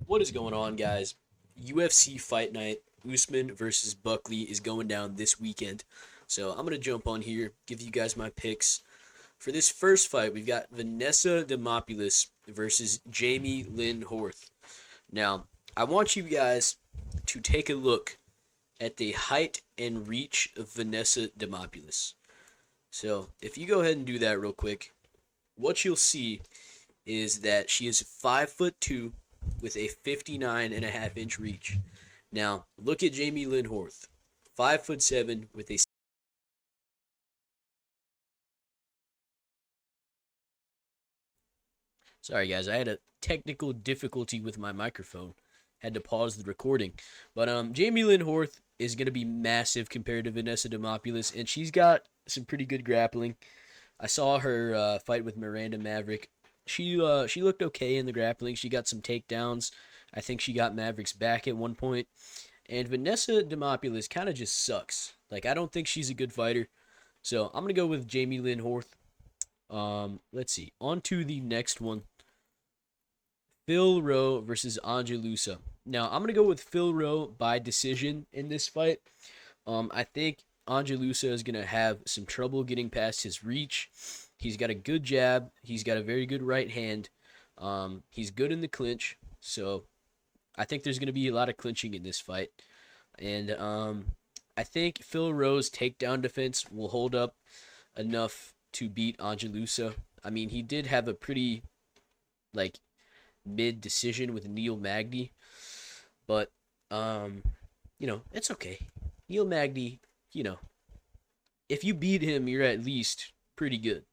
What is going on, guys? UFC Fight Night, Usman versus Buckley is going down this weekend. So I'm going to jump on here, give you guys my picks. For this first fight, we've got Vanessa Demopoulos versus Jamie Lynn Horth. Now, I want you guys to take a look at the height and reach of Vanessa Demopoulos. So if you go ahead and do that real quick, what you'll see is that she is 5'2" with a 59.5-inch reach. Now, look at Jamie Lynn Horth, 5'7" with a. Sorry, guys, I had a technical difficulty with my microphone. Had to pause the recording. But Jamie Lynn Horth is going to be massive compared to Vanessa Demopoulos, and she's got some pretty good grappling. I saw her fight with Miranda Maverick. She looked okay in the grappling. She got some takedowns. I think she got Maverick's back at one point. And Vanessa Demopoulos kind of just sucks. Like, I don't think she's a good fighter. So I'm gonna go with Jamie Lynn Horth. Let's see. On to the next one. Phil Rowe versus Angelusa. Now I'm gonna go with Phil Rowe by decision in this fight. I think Angelusa is gonna have some trouble getting past his reach. He's got a good jab. He's got a very good right hand. He's good in the clinch. So I think there's gonna be a lot of clinching in this fight. And I think Phil Rowe's takedown defense will hold up enough to beat Angelusa. I mean, he did have a pretty like mid decision with Neil Magny, but it's okay. Neil Magny, you know, if you beat him, you're at least pretty good.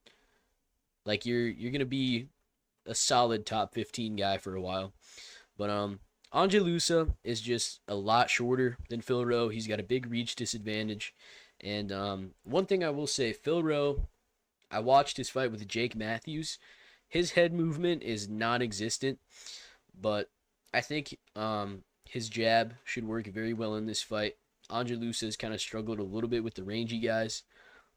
Like you're gonna be a solid top 15 guy for a while. But Angelusa is just a lot shorter than Phil Rowe. He's got a big reach disadvantage. And one thing I will say, Phil Rowe, I watched his fight with Jake Matthews. His head movement is non-existent, but I think his jab should work very well in this fight. Angelusa has kind of struggled a little bit with the rangy guys,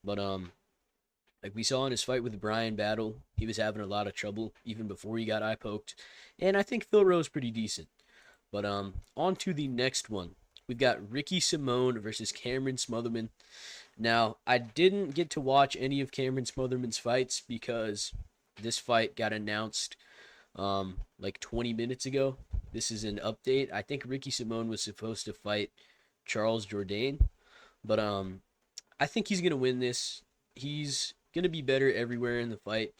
but like we saw in his fight with Brian Battle, he was having a lot of trouble even before he got eye poked, and I think Phil Rowe's pretty decent. But on to the next one. We've got Ricky Simone versus Cameron Smotherman. Now, I didn't get to watch any of Cameron Smotherman's fights because this fight got announced like 20 minutes ago. This is an update. I think Ricky Simone was supposed to fight Charles Jourdain, but I think he's gonna win this. He's gonna be better everywhere in the fight.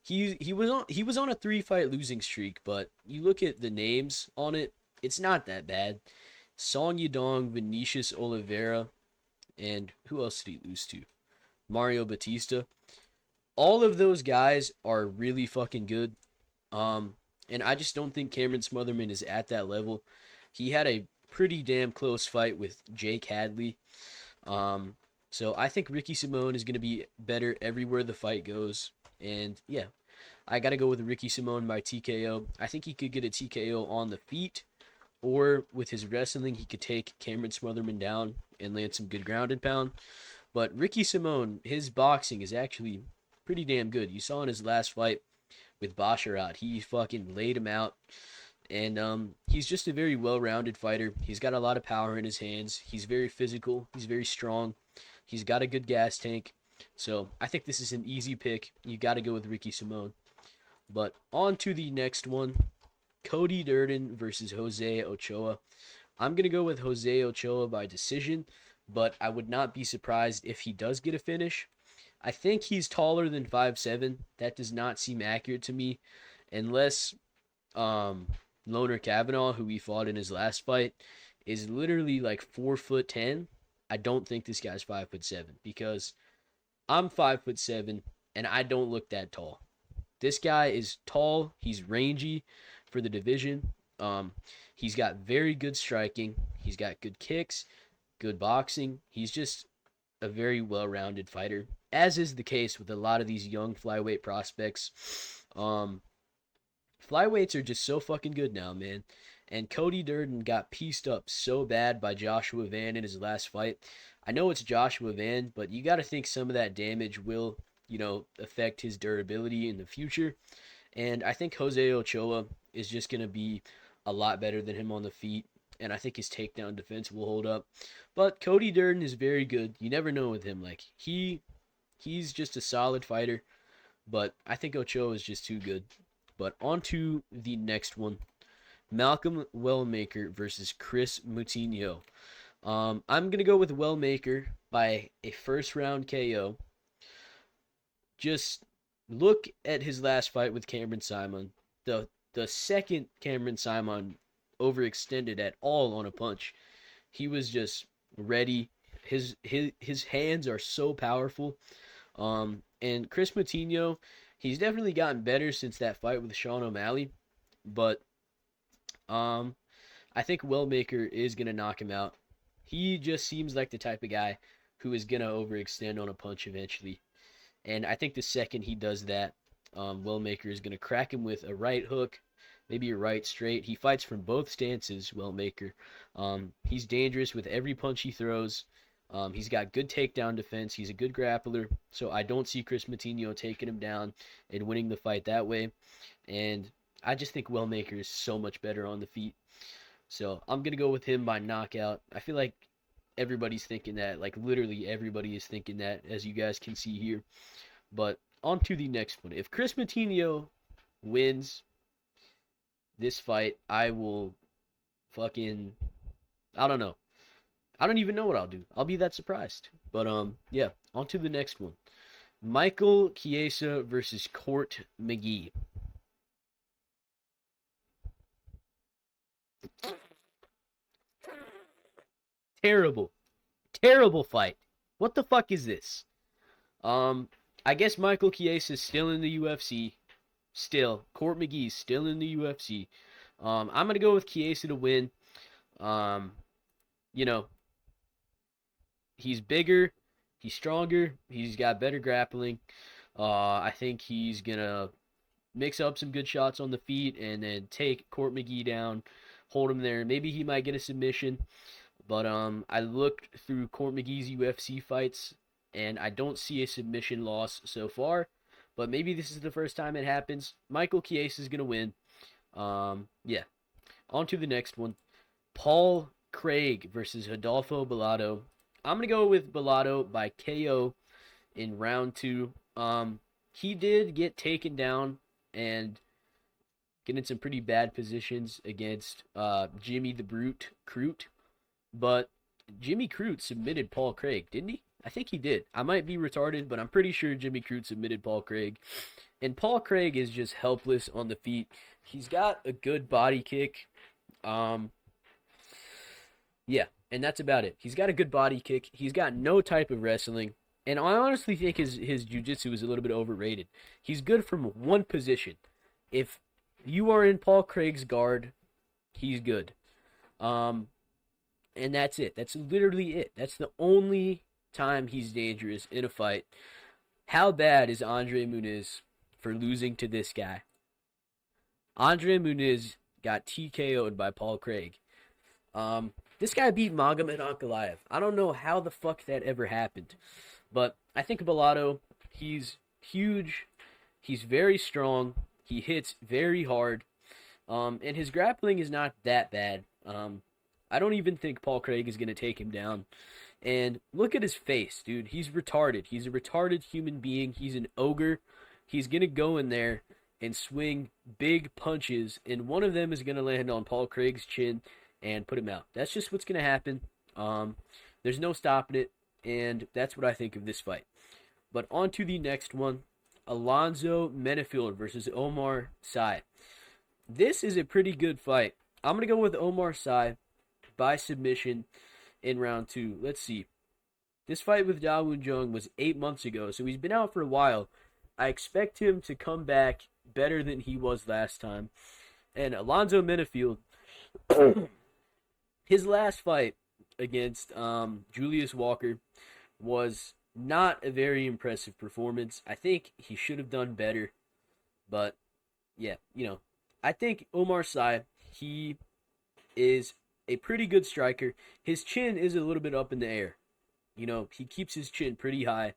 He was on a 3-fight losing streak, but you look at the names on it, it's not that bad. Song Yadong, Vinicius Oliveira, and who else did he lose to? Mario Batista. All of those guys are really fucking good. And I just don't think Cameron Smotherman is at that level. He had a pretty damn close fight with Jake Hadley. So I think Ricky Simone is going to be better everywhere the fight goes. And yeah, I got to go with Ricky Simone by TKO. I think he could get a TKO on the feet, or with his wrestling, he could take Cameron Smotherman down and land some good ground and pound. But Ricky Simone, his boxing is actually pretty damn good. You saw in his last fight with Basharat, he fucking laid him out. And he's just a very well-rounded fighter. He's got a lot of power in his hands. He's very physical. He's very strong. He's got a good gas tank. So I think this is an easy pick. You got to go with Ricky Simone. But on to the next one. Cody Durden versus Jose Ochoa. I'm going to go with Jose Ochoa by decision, but I would not be surprised if he does get a finish. I think he's taller than 5'7". That does not seem accurate to me, unless Loner Kavanaugh, who he fought in his last fight, is literally like 4'10". I don't think this guy's 5'7", because I'm 5'7" and I don't look that tall. This guy is tall. He's rangy for the division. He's got very good striking. He's got good kicks, good boxing. He's just a very well-rounded fighter, as is the case with a lot of these young flyweight prospects. Flyweights are just so fucking good now, man. And Cody Durden got pieced up so bad by Joshua Van in his last fight. I know it's Joshua Van, but you got to think some of that damage will, affect his durability in the future. And I think Jose Ochoa is just going to be a lot better than him on the feet, and I think his takedown defense will hold up. But Cody Durden is very good. You never know with him. Like he's just a solid fighter, but I think Ochoa is just too good. But on to the next one. Malcolm Wellmaker versus Chris Moutinho. I'm gonna go with Wellmaker by a first round KO. Just look at his last fight with Cameron Simon. The second Cameron Simon overextended at all on a punch, he was just ready. His hands are so powerful. And Chris Moutinho, he's definitely gotten better since that fight with Sean O'Malley, but um, I think Wellmaker is gonna knock him out. He just seems like the type of guy who is gonna overextend on a punch eventually. And I think the second he does that, Wellmaker is going to crack him with a right hook, maybe a right straight. He fights from both stances, Wellmaker. He's dangerous with every punch he throws. He's got good takedown defense. He's a good grappler. So I don't see Chris Moutinho taking him down and winning the fight that way. And I just think Wellmaker is so much better on the feet. So I'm going to go with him by knockout. I feel like everybody's thinking that. Like, literally everybody is thinking that, as you guys can see here. But on to the next one. If Chris Moutinho wins this fight, I will fucking, I don't know. I don't even know what I'll do. I'll be that surprised. But yeah, on to the next one. Michael Chiesa versus Court McGee. Terrible. Terrible fight. What the fuck is this? I guess Michael Chiesa is still in the UFC. Still. Court McGee's still in the UFC. I'm gonna go with Chiesa to win. Um, you know, he's bigger, he's stronger, he's got better grappling. I think he's gonna mix up some good shots on the feet and then take Court McGee down, hold him there. Maybe he might get a submission. But I looked through Court McGee's UFC fights, and I don't see a submission loss so far. But maybe this is the first time it happens. Michael Chiesa is gonna win. Yeah. On to the next one. Paul Craig versus Adolfo Bellato. I'm gonna go with Bellato by KO in round 2. He did get taken down and get in some pretty bad positions against Jimmy the Brute Crute. But Jimmy Crute submitted Paul Craig, didn't he? I think he did. I might be retarded, but I'm pretty sure Jimmy Crute submitted Paul Craig. And Paul Craig is just helpless on the feet. He's got a good body kick. Yeah, and that's about it. He's got a good body kick. He's got no type of wrestling. And I honestly think his jiu-jitsu is a little bit overrated. He's good from one position. If you are in Paul Craig's guard, he's good. And that's it. That's literally it. That's the only time he's dangerous in a fight. How bad is Andre Muniz for losing to this guy? Andre Muniz got TKO'd by Paul Craig. This guy beat Magomed Ankalaev. I don't know how the fuck that ever happened. But I think Bellato, he's huge. He's very strong. He hits very hard. And his grappling is not that bad. I don't even think Paul Craig is going to take him down. And look at his face, dude. He's retarded. He's a retarded human being. He's an ogre. He's going to go in there and swing big punches, and one of them is going to land on Paul Craig's chin and put him out. That's just what's going to happen. There's no stopping it, and that's what I think of this fight. But on to the next one. Alonzo Menifield versus Omar Sy. This is a pretty good fight. I'm going to go with Omar Sy by submission in round 2. Let's see. This fight with Da Woon Jung was 8 months ago, so he's been out for a while. I expect him to come back better than he was last time. And Alonzo Menifield, his last fight against Julius Walker was not a very impressive performance. I think he should have done better. But, yeah, I think Omar Sy, he is a pretty good striker. His chin is a little bit up in the air. He keeps his chin pretty high.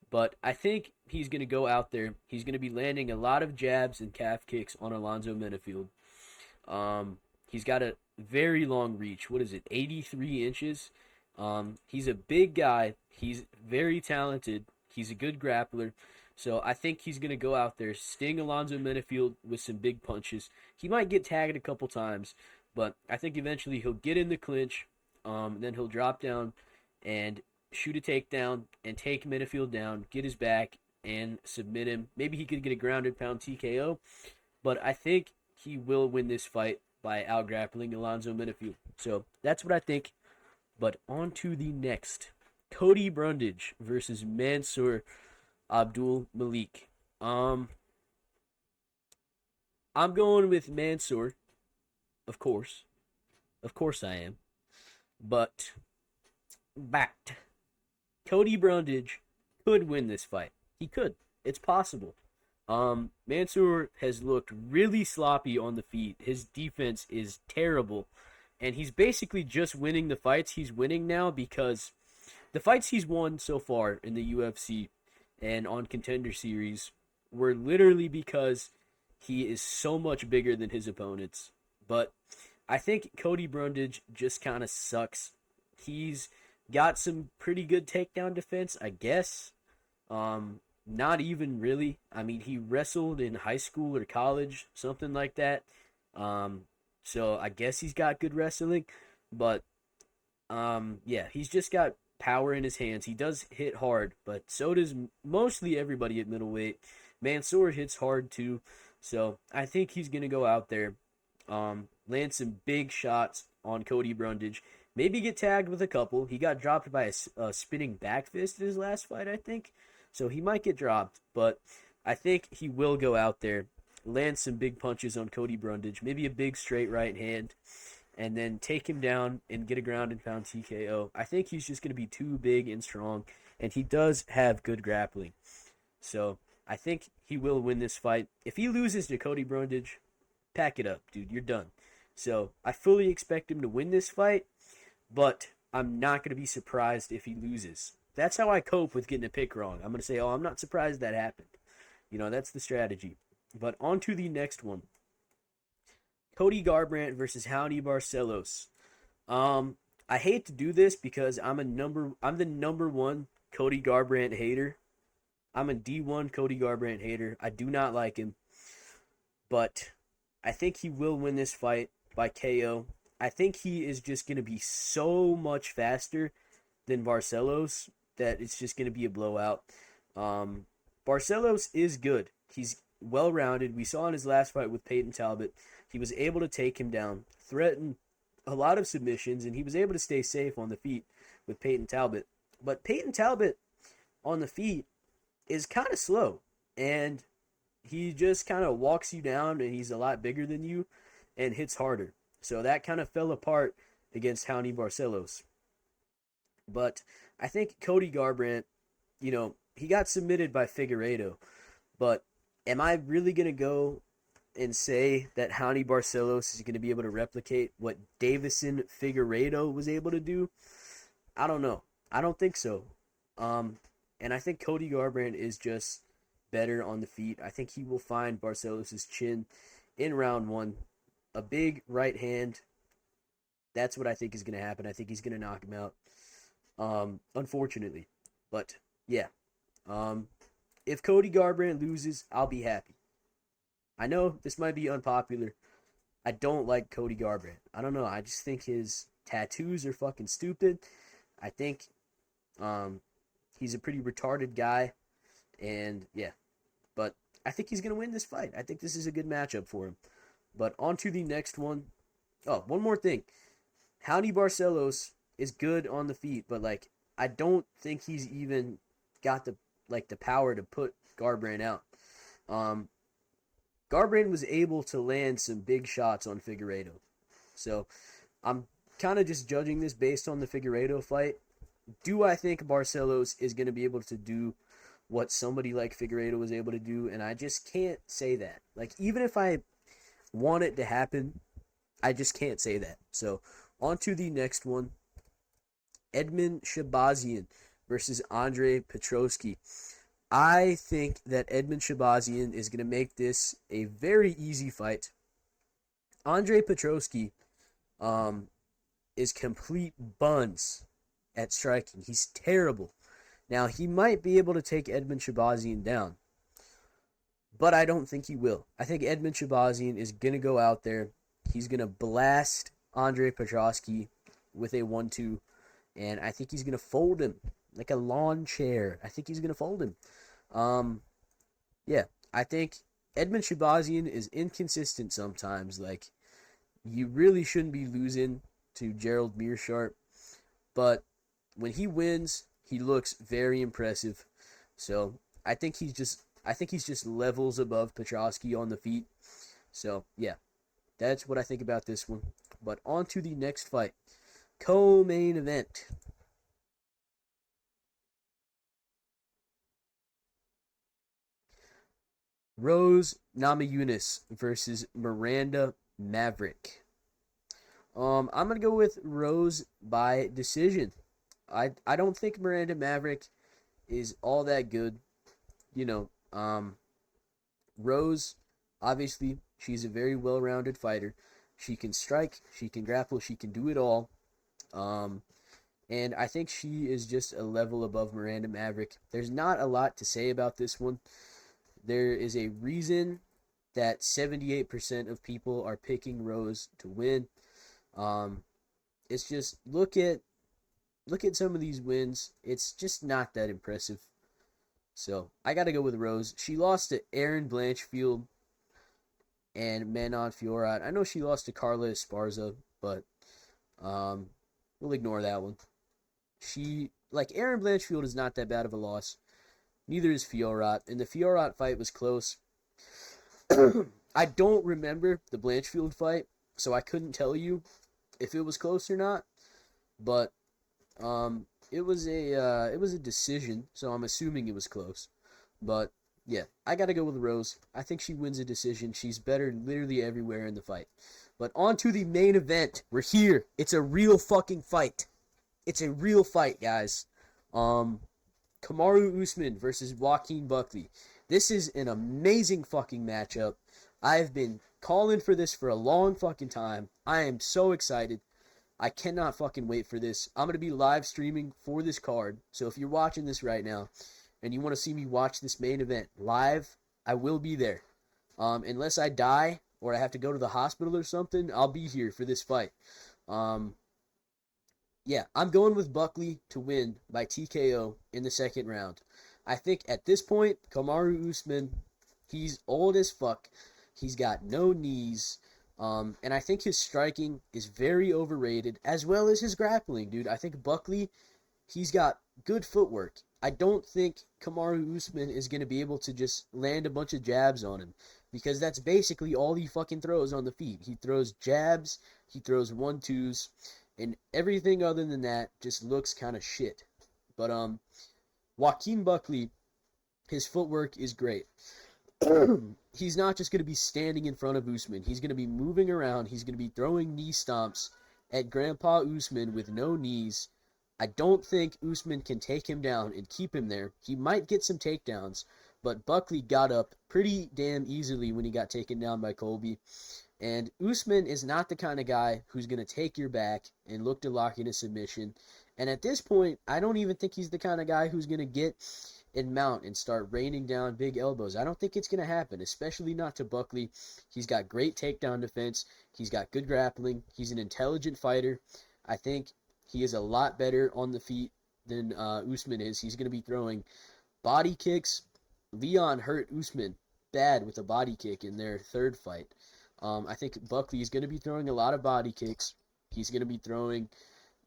But I think he's going to go out there. He's going to be landing a lot of jabs and calf kicks on Alonzo Menifield. He's got a very long reach. What is it? 83 inches. He's a big guy. He's very talented. He's a good grappler. So I think he's going to go out there, sting Alonzo Menifield with some big punches. He might get tagged a couple times, but I think eventually he'll get in the clinch. Then he'll drop down and shoot a takedown and take Menifield down, get his back, and submit him. Maybe he could get a grounded pound TKO, but I think he will win this fight by out grappling Alonzo Menifield. So that's what I think. But on to the next. Cody Brundage versus Mansour Abdul Malik. I'm going with Mansour, of course. Of course I am. But Cody Brundage could win this fight. He could. It's possible. Mansour has looked really sloppy on the feet. His defense is terrible. And he's basically just winning the fights he's winning now because the fights he's won so far in the UFC and on Contender Series were literally because he is so much bigger than his opponents. But I think Cody Brundage just kind of sucks. He's got some pretty good takedown defense, I guess. Not even really. I mean, he wrestled in high school or college, something like that. So I guess he's got good wrestling, but yeah, he's just got power in his hands. He does hit hard, but so does mostly everybody at middleweight. Mansour hits hard too, so I think he's gonna go out there, land some big shots on Cody Brundage. Maybe get tagged with a couple. He got dropped by a spinning back fist in his last fight, I think. So he might get dropped, but I think he will go out there, land some big punches on Cody Brundage, maybe a big straight right hand, and then take him down and get a ground and pound TKO. I think he's just going to be too big and strong, and he does have good grappling. So I think he will win this fight. If he loses to Cody Brundage, pack it up, dude. You're done. So I fully expect him to win this fight, but I'm not going to be surprised if he loses. That's how I cope with getting a pick wrong. I'm going to say, oh, I'm not surprised that happened. You know, that's the strategy. But on to the next one. Cody Garbrandt versus Raoni Barcelos. I hate to do this because I'm the number one Cody Garbrandt hater. I'm a D1 Cody Garbrandt hater. I do not like him. But I think he will win this fight by KO. I think he is just going to be so much faster than Barcelos that it's just going to be a blowout. Barcelos is good. He's well-rounded. We saw in his last fight with Peyton Talbot, he was able to take him down, threaten a lot of submissions, and he was able to stay safe on the feet with Peyton Talbot. But Peyton Talbot on the feet is kind of slow, and he just kind of walks you down, and he's a lot bigger than you and hits harder. So that kind of fell apart against Raoni Barcelos. But I think Cody Garbrandt, you know, he got submitted by Figueiredo. But am I really going to go and say that Raoni Barcelos is going to be able to replicate what Davison Figueiredo was able to do? I don't know. I don't think so. And I think Cody Garbrandt is just better on the feet. I think he will find Barcelos' chin in round one. A big right hand. That's what I think is going to happen. I think he's going to knock him out. Unfortunately. But, yeah. If Cody Garbrandt loses, I'll be happy. I know this might be unpopular. I don't like Cody Garbrandt. I don't know. I just think his tattoos are fucking stupid. I think he's a pretty retarded guy. And, yeah. But I think he's going to win this fight. I think this is a good matchup for him. But on to the next one. Oh, one more thing. Raoni Barcelos is good on the feet, but, like, I don't think he's even got the power to put Garbrandt out. Garbrandt was able to land some big shots on Figueiredo. So I'm kind of just judging this based on the Figueiredo fight. Do I think Barcelos is going to be able to do what somebody like Figueiredo was able to do? And I just can't say that. Like, even if I want it to happen, I just can't say that. So on to the next one. Edmen Shahbazyan versus Andre Petroski. I think that Edmen Shahbazyan is going to make this a very easy fight. Andre Petroski um, is complete buns at striking. He's terrible. Now, he might be able to take Edmund Shabazian down, but I don't think he will. I think Edmund Shabazian is going to go out there. He's going to blast Andre Petroski with a 1-2, and I think he's going to fold him like a lawn chair. I think he's going to fold him. Um, yeah, I think Edmund Shabazian is inconsistent sometimes. Like, you really shouldn't be losing to Gerald Meerschaert, but when he wins, he looks very impressive. So I think he's just levels above Petroski on the feet. So yeah, that's what I think about this one. But on to the next fight, co-main event. Rose Namajunas versus Miranda Maverick. I'm gonna go with Rose by decision. I don't think Miranda Maverick is all that good. You know, Rose, obviously, she's a very well-rounded fighter. She can strike, she can grapple, she can do it all. Um, and I think she is just a level above Miranda Maverick. There's not a lot to say about this one. There is a reason that 78% of people are picking Rose to win. Um, it's just look at some of these wins. It's just not that impressive. So I got to go with Rose. She lost to Erin Blanchfield and Manon Fiorot. I know she lost to Carla Esparza, but um, we'll ignore that one. Erin Blanchfield is not that bad of a loss. Neither is Fiorot, and the Fiorot fight was close. I don't remember the Blanchfield fight, so I couldn't tell you if it was close or not. But it was a decision, so I'm assuming it was close. But yeah, I gotta go with Rose. I think she wins a decision. She's better literally everywhere in the fight. But on to the main event. We're here. It's a real fucking fight. It's a real fight, guys. Um, Kamaru Usman versus Joaquin Buckley. This is an amazing fucking matchup. I've been calling for this for a long fucking time. I am so excited. I cannot fucking wait for this. I'm going to be live streaming for this card. So if you're watching this right now and you want to see me watch this main event live, I will be there. Unless I die or I have to go to the hospital or something, I'll be here for this fight. Um, yeah, I'm going with Buckley to win by TKO in the second round. I think at this point, Kamaru Usman, he's old as fuck. He's got no knees. And I think his striking is very overrated, as well as his grappling, dude. I think Buckley, he's got good footwork. I don't think Kamaru Usman is going to be able to just land a bunch of jabs on him, because that's basically all he fucking throws on the feet. He throws jabs, he throws 1-2s, and everything other than that just looks kind of shit. But Joaquin Buckley, his footwork is great. He's not just going to be standing in front of Usman. He's going to be moving around. He's going to be throwing knee stomps at Grandpa Usman with no knees. I don't think Usman can take him down and keep him there. He might get some takedowns, but Buckley got up pretty damn easily when he got taken down by Colby. And Usman is not the kind of guy who's going to take your back and look to lock in a submission. And at this point, I don't even think he's the kind of guy who's going to get and mount and start raining down big elbows. I don't think it's going to happen, especially not to Buckley. He's got great takedown defense. He's got good grappling. He's an intelligent fighter. I think he is a lot better on the feet than Usman is. He's going to be throwing body kicks. Leon hurt Usman bad with a body kick in their third fight. I think Buckley is going to be throwing a lot of body kicks. He's going to be throwing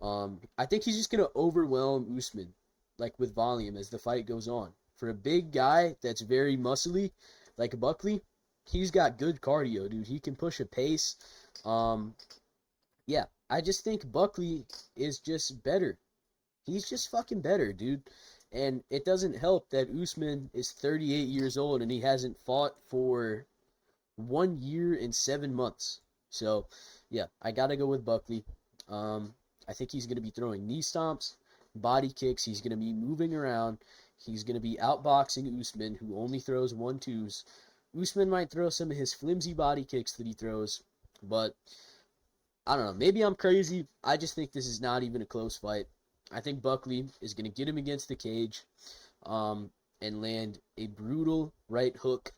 I think he's just going to overwhelm Usman, like with volume as the fight goes on. For a big guy that's very muscly, like Buckley, he's got good cardio, dude. He can push a pace. Yeah, I just think Buckley is just better. He's just fucking better, dude. And it doesn't help that Usman is 38 years old and he hasn't fought for 1 year and 7 months. So, yeah, I got to go with Buckley. I think he's going to be throwing knee stomps, body kicks. He's going to be moving around. He's going to be outboxing Usman, who only throws 1-2s. Usman might throw some of his flimsy body kicks that he throws, but I don't know. Maybe I'm crazy. I just think this is not even a close fight. I think Buckley is going to get him against the cage, um, and land a brutal right hook,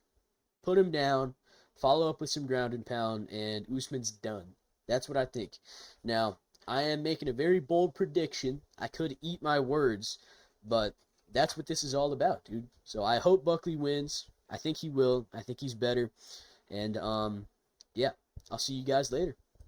put him down, follow up with some ground and pound, and Usman's done. That's what I think. Now, I am making a very bold prediction. I could eat my words, but that's what this is all about, dude. So I hope Buckley wins. I think he will. I think he's better. And yeah, I'll see you guys later.